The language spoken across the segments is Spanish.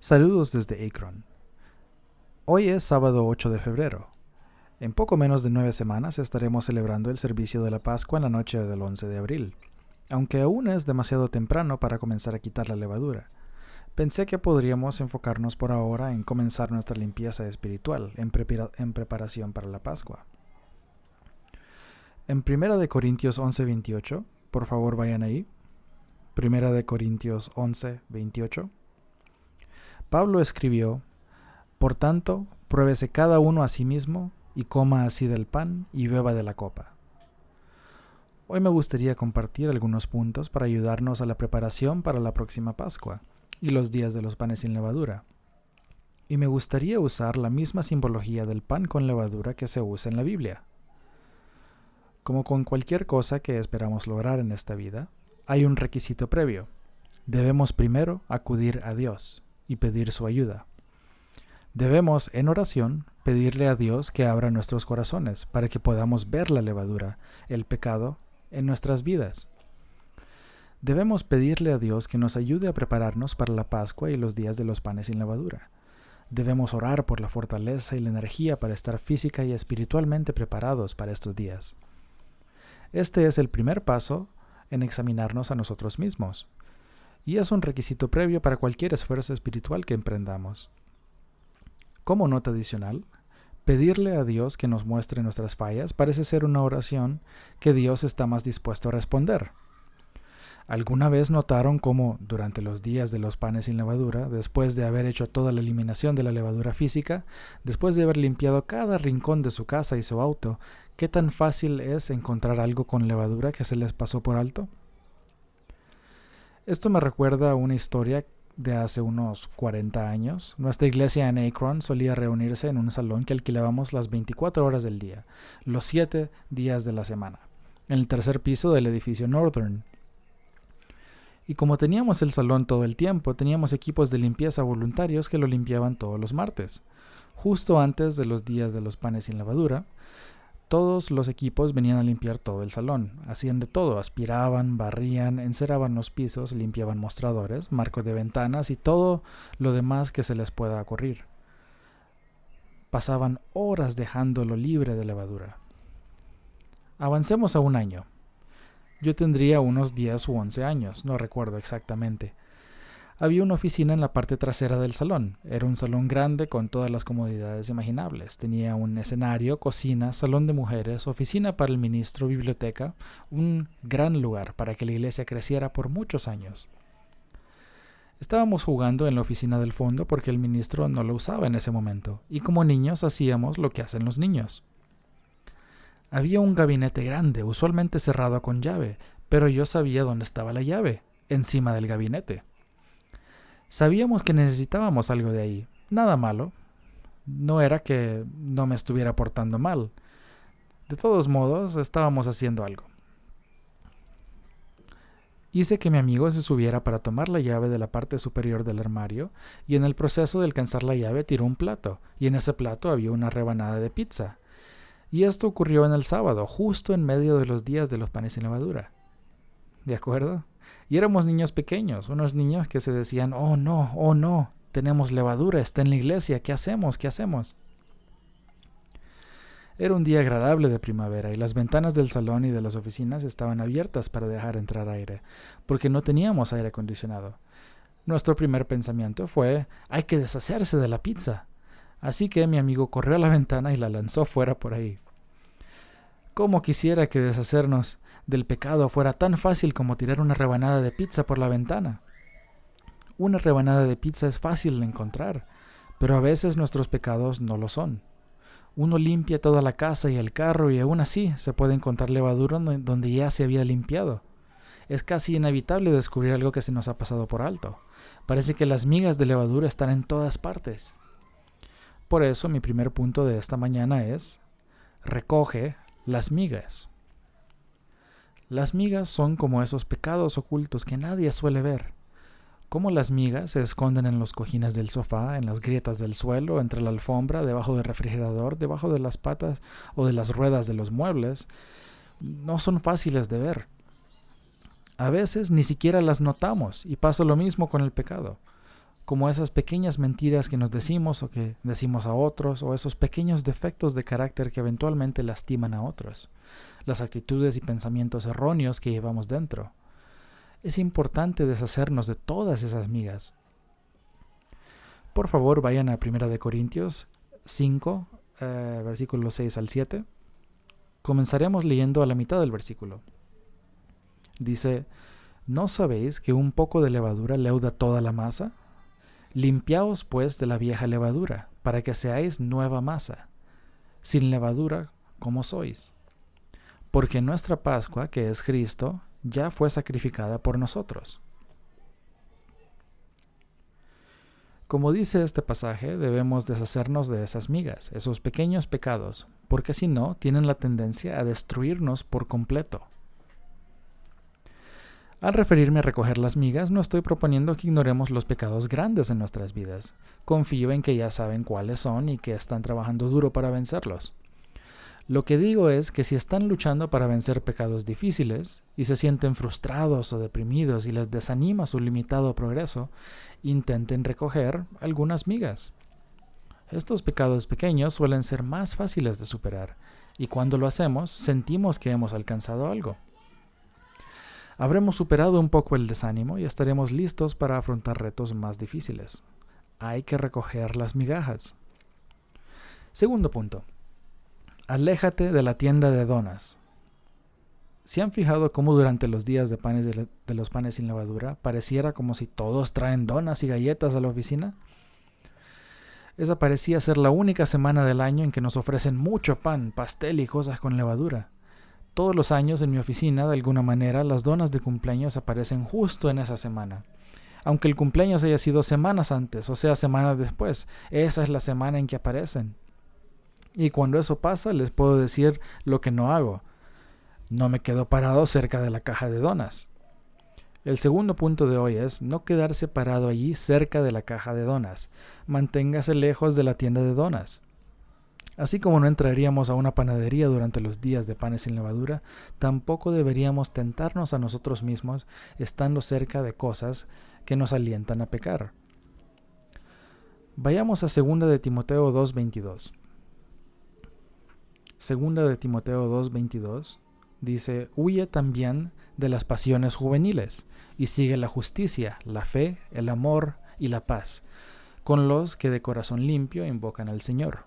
Saludos desde Akron. Hoy es sábado 8 de febrero. En poco menos de 9 semanas estaremos celebrando el servicio de la Pascua en la noche del 11 de abril, aunque aún es demasiado temprano para comenzar a quitar la levadura. Pensé que podríamos enfocarnos por ahora en comenzar nuestra limpieza espiritual en preparación para la Pascua. En 1 de Corintios 11:28, por favor vayan ahí. 1 de Corintios 11:28. Pablo escribió: Por tanto, pruébese cada uno a sí mismo y coma así del pan y beba de la copa. Hoy me gustaría compartir algunos puntos para ayudarnos a la preparación para la próxima Pascua y los días de los panes sin levadura. Y me gustaría usar la misma simbología del pan con levadura que se usa en la Biblia. Como con cualquier cosa que esperamos lograr en esta vida, hay un requisito previo. Debemos primero acudir a Dios y pedir su ayuda. Debemos, en oración, pedirle a Dios que abra nuestros corazones para que podamos ver la levadura, el pecado, en nuestras vidas. Debemos pedirle a Dios que nos ayude a prepararnos para la Pascua y los días de los panes sin levadura. Debemos orar por la fortaleza y la energía para estar física y espiritualmente preparados para estos días. Este es el primer paso en examinarnos a nosotros mismos, y es un requisito previo para cualquier esfuerzo espiritual que emprendamos. Como nota adicional, pedirle a Dios que nos muestre nuestras fallas parece ser una oración que Dios está más dispuesto a responder. ¿Alguna vez notaron cómo, durante los días de los panes sin levadura, después de haber hecho toda la eliminación de la levadura física, después de haber limpiado cada rincón de su casa y su auto, qué tan fácil es encontrar algo con levadura que se les pasó por alto? Esto me recuerda a una historia de hace unos 40 años. Nuestra iglesia en Akron solía reunirse en un salón que alquilábamos las 24 horas del día, los 7 días de la semana, en el tercer piso del edificio Northern. Y como teníamos el salón todo el tiempo, teníamos equipos de limpieza voluntarios que lo limpiaban todos los martes. Justo antes de los días de los panes sin levadura, todos los equipos venían a limpiar todo el salón. Hacían de todo: aspiraban, barrían, enceraban los pisos, limpiaban mostradores, marcos de ventanas y todo lo demás que se les pueda ocurrir. Pasaban horas dejándolo libre de levadura. Avancemos a un año. Yo tendría unos 10 u 11 años, no recuerdo exactamente. Había una oficina en la parte trasera del salón. Era un salón grande con todas las comodidades imaginables. Tenía un escenario, cocina, salón de mujeres, oficina para el ministro, biblioteca, un gran lugar para que la iglesia creciera por muchos años. Estábamos jugando en la oficina del fondo porque el ministro no lo usaba en ese momento, y como niños hacíamos lo que hacen los niños. Había un gabinete grande, usualmente cerrado con llave, pero yo sabía dónde estaba la llave, encima del gabinete. Sabíamos que necesitábamos algo de ahí. Nada malo. No era que no me estuviera portando mal. De todos modos, estábamos haciendo algo. Hice que mi amigo se subiera para tomar la llave de la parte superior del armario, y en el proceso de alcanzar la llave tiró un plato, y en ese plato había una rebanada de pizza. Y esto ocurrió en el sábado, justo en medio de los días de los panes sin levadura. ¿De acuerdo? Y éramos niños pequeños, unos niños que se decían: oh no, tenemos levadura, está en la iglesia, ¿qué hacemos? Era un día agradable de primavera y las ventanas del salón y de las oficinas estaban abiertas para dejar entrar aire, porque no teníamos aire acondicionado. Nuestro primer pensamiento fue: hay que deshacerse de la pizza. Así que mi amigo corrió a la ventana y la lanzó fuera por ahí. ¿Cómo quisiera que deshacernos del pecado fuera tan fácil como tirar una rebanada de pizza por la ventana? Una rebanada de pizza es fácil de encontrar, pero a veces nuestros pecados no lo son. Uno limpia toda la casa y el carro y aún así se puede encontrar levadura donde ya se había limpiado. Es casi inevitable descubrir algo que se nos ha pasado por alto. Parece que las migas de levadura están en todas partes. Por eso mi primer punto de esta mañana es: recoge las migas. Las migas son como esos pecados ocultos que nadie suele ver. Como las migas se esconden en los cojines del sofá, en las grietas del suelo, entre la alfombra, debajo del refrigerador, debajo de las patas o de las ruedas de los muebles, no son fáciles de ver. A veces ni siquiera las notamos, y pasa lo mismo con el pecado. como esas pequeñas mentiras que nos decimos o que decimos a otros, o esos pequeños defectos de carácter que eventualmente lastiman a otros, las actitudes y pensamientos erróneos que llevamos dentro. Es importante deshacernos de todas esas migas. Por favor, vayan a 1 Corintios 5, versículos 6 al 7. Comenzaremos leyendo a la mitad del versículo. Dice: ¿no sabéis que un poco de levadura leuda toda la masa? Limpiaos pues de la vieja levadura, para que seáis nueva masa, sin levadura como sois. Porque nuestra Pascua, que es Cristo, ya fue sacrificada por nosotros. Como dice este pasaje, debemos deshacernos de esas migas, esos pequeños pecados, porque si no, tienen la tendencia a destruirnos por completo. Al referirme a recoger las migas, no estoy proponiendo que ignoremos los pecados grandes en nuestras vidas. Confío en que ya saben cuáles son y que están trabajando duro para vencerlos. Lo que digo es que si están luchando para vencer pecados difíciles y se sienten frustrados o deprimidos y les desanima su limitado progreso, intenten recoger algunas migas. Estos pecados pequeños suelen ser más fáciles de superar, y cuando lo hacemos, sentimos que hemos alcanzado algo. Habremos superado un poco el desánimo y estaremos listos para afrontar retos más difíciles. Hay que recoger las migajas. Segundo punto. Aléjate de la tienda de donas. ¿Se han fijado cómo durante los días de los panes sin levadura pareciera como si todos traen donas y galletas a la oficina? Esa parecía ser la única semana del año en que nos ofrecen mucho pan, pastel y cosas con levadura. Todos los años en mi oficina, de alguna manera, las donas de cumpleaños aparecen justo en esa semana. Aunque el cumpleaños haya sido semanas antes, o sea, semanas después, esa es la semana en que aparecen. Y cuando eso pasa, les puedo decir lo que no hago. No me quedo parado cerca de la caja de donas. El segundo punto de hoy es no quedarse parado allí cerca de la caja de donas. Manténgase lejos de la tienda de donas. Así como no entraríamos a una panadería durante los días de panes sin levadura, tampoco deberíamos tentarnos a nosotros mismos estando cerca de cosas que nos alientan a pecar. Vayamos a 2 de Timoteo 2:22. 2 de Timoteo 2:22 dice: huye también de las pasiones juveniles y sigue la justicia, la fe, el amor y la paz, con los que de corazón limpio invocan al Señor.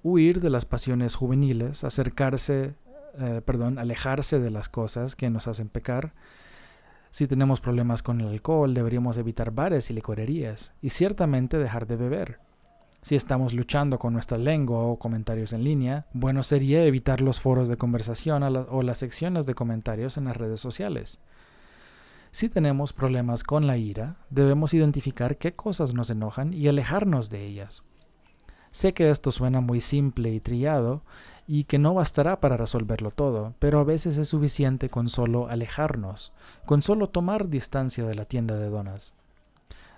Huir de las pasiones juveniles, alejarse de las cosas que nos hacen pecar. Si tenemos problemas con el alcohol, deberíamos evitar bares y licorerías, y ciertamente dejar de beber. Si estamos luchando con nuestra lengua o comentarios en línea, bueno sería evitar los foros de conversación o las secciones de comentarios en las redes sociales. Si tenemos problemas con la ira, debemos identificar qué cosas nos enojan y alejarnos de ellas. Sé que esto suena muy simple y trillado y que no bastará para resolverlo todo, pero a veces es suficiente con solo alejarnos, con solo tomar distancia de la tienda de donas.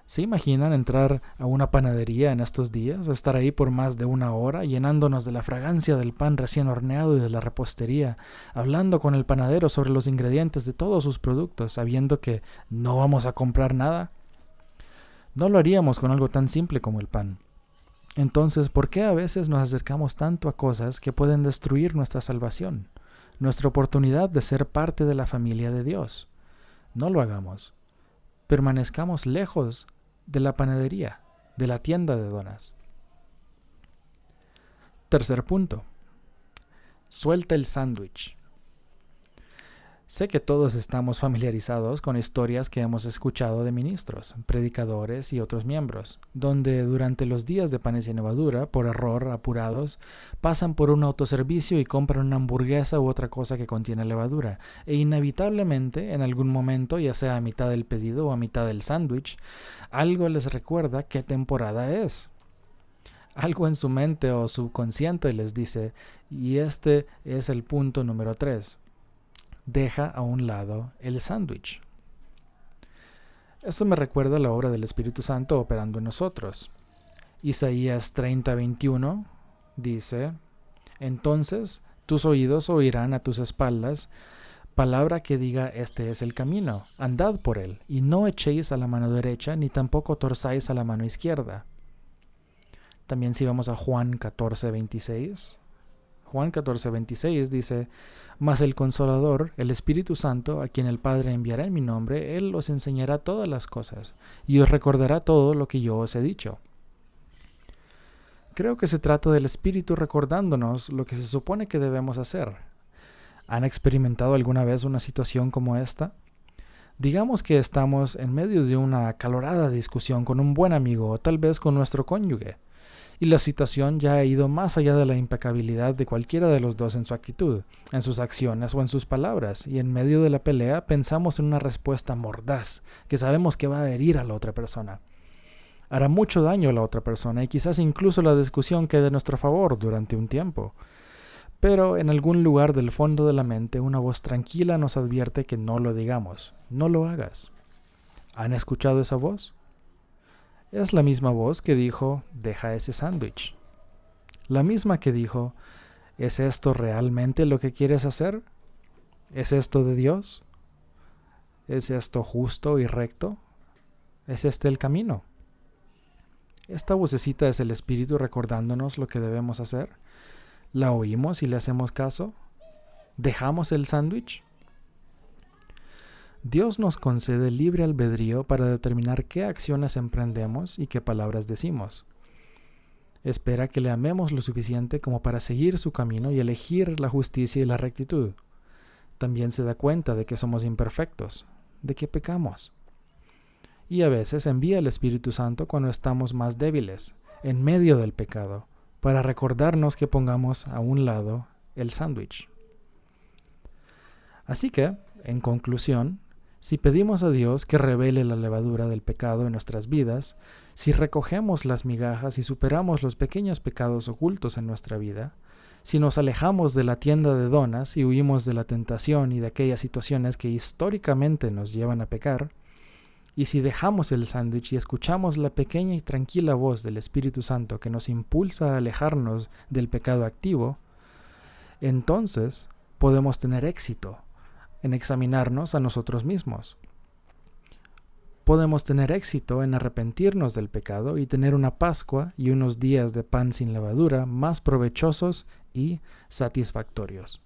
¿Se imaginan entrar a una panadería en estos días, estar ahí por más de 1 hora, llenándonos de la fragancia del pan recién horneado y de la repostería, hablando con el panadero sobre los ingredientes de todos sus productos, sabiendo que no vamos a comprar nada? No lo haríamos con algo tan simple como el pan. Entonces, ¿por qué a veces nos acercamos tanto a cosas que pueden destruir nuestra salvación, nuestra oportunidad de ser parte de la familia de Dios? No lo hagamos. Permanezcamos lejos de la panadería, de la tienda de donas. Tercer punto. Suelta el sándwich. Sé que todos estamos familiarizados con historias que hemos escuchado de ministros, predicadores y otros miembros, donde durante los días de panes sin levadura, por error, apurados, pasan por un autoservicio y compran una hamburguesa u otra cosa que contiene levadura, e inevitablemente, en algún momento, ya sea a mitad del pedido o a mitad del sándwich, algo les recuerda qué temporada es. Algo en su mente o subconsciente les dice, y este es el punto número 3. Deja a un lado el sándwich. Esto me recuerda a la obra del Espíritu Santo operando en nosotros. Isaías 30:21 dice: entonces tus oídos oirán a tus espaldas, palabra que diga este es el camino, andad por él, y no echéis a la mano derecha, ni tampoco torzáis a la mano izquierda. También si vamos a Juan 14:26, Juan 14:26 dice, mas el Consolador, el Espíritu Santo, a quien el Padre enviará en mi nombre, Él os enseñará todas las cosas, y os recordará todo lo que yo os he dicho. Creo que se trata del Espíritu recordándonos lo que se supone que debemos hacer. ¿Han experimentado alguna vez una situación como esta? Digamos que estamos en medio de una acalorada discusión con un buen amigo o tal vez con nuestro cónyuge, y la situación ya ha ido más allá de la impecabilidad de cualquiera de los dos en su actitud, en sus acciones o en sus palabras, y en medio de la pelea pensamos en una respuesta mordaz que sabemos que va a herir a la otra persona. Hará mucho daño a la otra persona y quizás incluso la discusión quede a nuestro favor durante un tiempo. Pero en algún lugar del fondo de la mente una voz tranquila nos advierte que no lo digamos, no lo hagas. ¿Han escuchado esa voz? Es la misma voz que dijo, deja ese sándwich. La misma que dijo, ¿es esto realmente lo que quieres hacer? ¿Es esto de Dios? ¿Es esto justo y recto? ¿Es este el camino? Esta vocecita es el Espíritu recordándonos lo que debemos hacer. ¿La oímos y le hacemos caso? ¿Dejamos el sándwich? Dios nos concede libre albedrío para determinar qué acciones emprendemos y qué palabras decimos. Espera que le amemos lo suficiente como para seguir su camino y elegir la justicia y la rectitud. También se da cuenta de que somos imperfectos, de que pecamos. Y a veces envía el Espíritu Santo cuando estamos más débiles, en medio del pecado, para recordarnos que pongamos a un lado el sándwich. Así que, en conclusión, si pedimos a Dios que revele la levadura del pecado en nuestras vidas, si recogemos las migajas y superamos los pequeños pecados ocultos en nuestra vida, si nos alejamos de la tienda de donas y huimos de la tentación y de aquellas situaciones que históricamente nos llevan a pecar, y si dejamos el sándwich y escuchamos la pequeña y tranquila voz del Espíritu Santo que nos impulsa a alejarnos del pecado activo, entonces podemos tener éxito en examinarnos a nosotros mismos. Podemos tener éxito en arrepentirnos del pecado y tener una Pascua y unos días de pan sin levadura más provechosos y satisfactorios.